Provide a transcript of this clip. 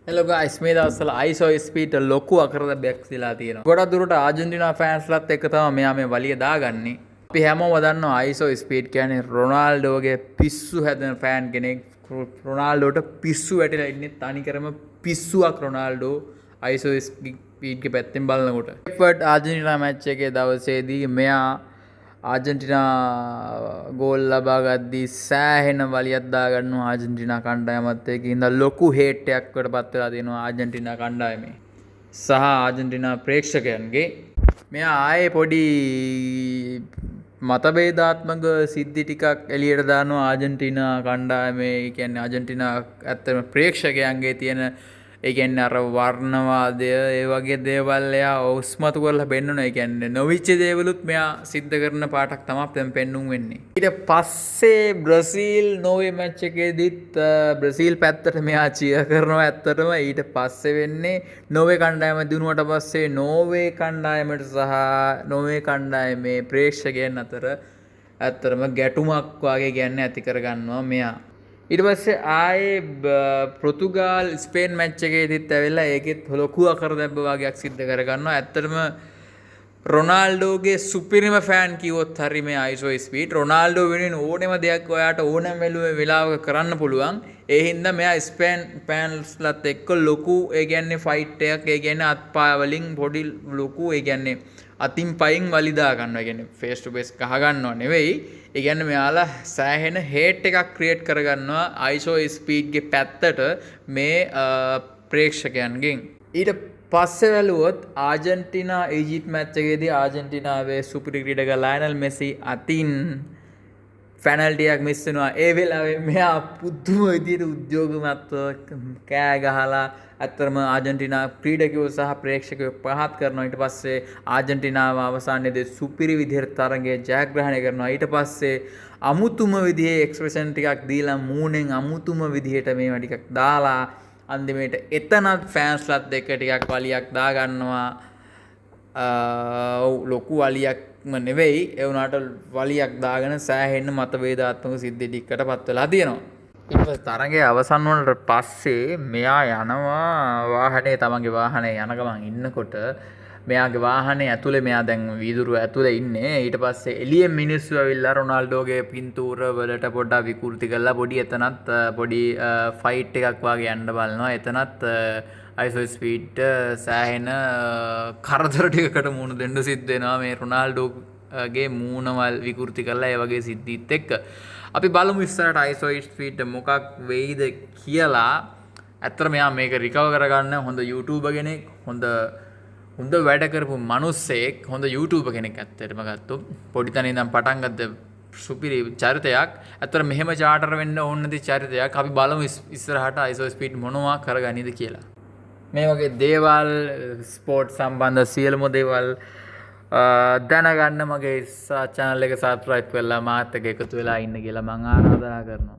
Hello guys, මේ දවස්වල ISO speed ලොකු අකරදැබ්බයක් වෙලා තියෙනවා. ගොඩක් දුරට ආජන්ටිනා ෆෑන්ස්ලාත් එක්ක තමයි මෙයා මේ වලිය දාගන්නේ. අපි හැමෝම දන්නවා ISO ස්පීඩ් කියන්නේ රොනාල්ඩෝගේ පිස්සු හැදෙන ෆෑන් කෙනෙක්. රොනාල්ඩෝට පිස්සු වැටිලා ඉන්නේ තනිකරම පිස්සුවක් රොනාල්ඩෝ ISO ස්පීඩ්ගේ පැත්තෙන් බලනකොට. එෆර්ට් ආජන්ටිනා මැච් එකේ දවසේදී මෙයා ආජන්ටිනා ගෝල් ලබා ගද්දී සෑහෙන වලියක් දාගන්නවා ආජන්ටිනා කණ්ඩායමත් එක්ක. ඉඳලා ලොකු හේට් එකකට පත් වෙලා තියෙනවා ආජන්ටිනා කණ්ඩායමේ සහ ආජන්ටිනා ප්‍රේක්ෂකයන්ගේ. මෙයා ආයේ පොඩි මතභේදාත්මක සිද්ධි ටිකක් එළියට දානවා ආජන්ටිනා කණ්ඩායමේ. ඒ කියන්නේ ආජන්ටිනා ඇත්තම ප්‍රේක්ෂකයන්ගේ තියෙන ඒ කියන්නේ අර වර්ණවාදය ඒ වගේ දේවල් එයා ඔස්මතු කරලා පෙන්වනවා. ඒ කියන්නේ නොවිච්ච දේවලුත් මෙයා සිද්ධ කරන පාටක් තමයි දැන් පෙන්වුම් වෙන්නේ. ඊට පස්සේ බ්‍රසීල් නෝර්වේ මැච් එකේදීත් බ්‍රසීල් පැත්තට මෙයා චියර් කරනවා ඇත්තටම. ඊට පස්සේ වෙන්නේ නෝර්වේ කණ්ඩායම දිනුවට පස්සේ නෝර්වේ කණ්ඩායමට සහ නෝර්වේ කණ්ඩායමේ ප්‍රේක්ෂකයන් අතර ඇත්තටම ගැටුමක් වගේ කියන්නේ ඇති කරගන්නවා මෙයා. ඊට පස්සේ ආයේ පෘතුගාල් ස්පේන් මැච් එකේදීත් ඇවිල්ලා ඒකෙත් ලොකු අකරදැබ්බ වගේක් සිද්ධ කරගන්නවා. ඇත්තටම රොනාල්ඩෝගේ සුපිරිම ෆෑන් කිව්වොත් හරි මේ ISO ස්පීඩ්. රොනාල්ඩෝ වෙනුවෙන් ඕනෙම දෙයක් ඔයාට ඕනම වෙලාවක කරන්න පුළුවන්. ඒ හින්දා මෙයා ස්පේන් ෆෑන්ස්ලාත් එක්ක ලොකු ඒ කියන්නේ ෆයිට් එකක් ඒ කියන්නේ අත්පා වලින් පොඩි ලොකු ඒ කියන්නේ අතින් පයින් වලි දා ගන්නවා. ඒ කියන්නේ ෆේස් ටු ෆේස් කහ ගන්නව නෙවෙයි. ඒ කියන්නේ මෙයාලා සෑහෙන හේට් එකක් ක්‍රියේට් කරගන්නවා ISO ස්පීඩ්ගේ පැත්තට මේ ප්‍රේක්ෂකයන්ගෙන්. ඊට පස්සේ වැළුවොත් ආජන්ටිනා ඊජිප්ට් මැච් එකේදී ආජන්ටිනාවේ සුපිරි ක්‍රීඩක ලයනල් මෙසි අතින් ෆැනල්ටියක් මිස් වෙනවා. ඒ වෙලාවේ මෙයා පුදුම විදියට උද්‍යෝගමත්ව කෑ ගහලා ඇත්තටම ආජන්ටිනා ක්‍රීඩකයෝ සහ ප්‍රේක්ෂකයෝ පහත් කරනවා. ඊට පස්සේ ආජන්ටිනාව අවසානයේදී සුපිරි විදිහට තරගය ජයග්‍රහණය කරනවා. ඊට පස්සේ අමුතුම විදිහේ එක්ස්ප්‍රෙෂන් ටිකක් දීලා මූණෙන් අමුතුම විදිහට මේවා ටිකක් දාලා අන්තිමේට එතනත් ෆෑන්ස්ලාත් එක්ක ටිකක් වලියක් දාගන්නවා. ලොකු වලියක්ම නෙවෙයි ඒ වුණාට වලියක් දාගෙන සෑහෙන්න මතභේදාත්මක සිද්ධි ටිකකට පත් වෙලා තියෙනවා. ඊට පස්සේ තරගයේ අවසන් වුණාට පස්සේ මෙයා යනවා වාහනේ තමන්ගේ වාහනේ යන ගමන් ඉන්නකොට මෙයාගේ වාහනේ ඇතුලේ මෙයා දැන් වීදුරුව ඇතුලේ ඉන්නේ. ඊට පස්සේ එළියෙන් මිනිස්සු ඇවිල්ලා රොනාල්ඩෝගේ පින්තූර වලට පොඩ්ඩක් විකෘති කරලා පොඩි එතනත් පොඩි ෆයිට් එකක් වගේ යන්න බලනවා. එතනත් ISO ස්පීඩ් සෑහෙන කරදර ටිකකට මුහුණ දෙන්න සිද්ධ වෙනවා මේ රොනාල්ඩෝගේ මූණවල් විකෘති කරලා ඒ වගේ සිද්ධීත් එක්ක. අපි බලමු ඉස්සරහට ISO ස්පීඩ් මොකක් වෙයිද කියලා. ඇත්තට මෙයා මේක රිකවර් කරගන්න හොඳ YouTuber කෙනෙක්, හොඳ වැඩ කරපු මිනිස්සෙක්, හොඳ YouTuber කෙනෙක් ඇත්තටම ගත්තොත් පොඩි තැන ඉඳන් පටන් ගත්ත සුපිරි චරිතයක්. ඇත්තට මෙහෙම චාටර් වෙන්න ඕන නැති චරිතයක්. අපි බලමු ඉස්සරහට ISO ස්පීඩ් මොනවා කරගන්නේද කියලා. මේ වගේ දේවල් ස්පෝර්ට් සම්බන්ධ සියලුම දේවල් දැනගන්න මගේ channel එක subscribe කරලා මාත් එක්ක එකතු වෙලා ඉන්න කියලා මම ආරාධනා කරනවා.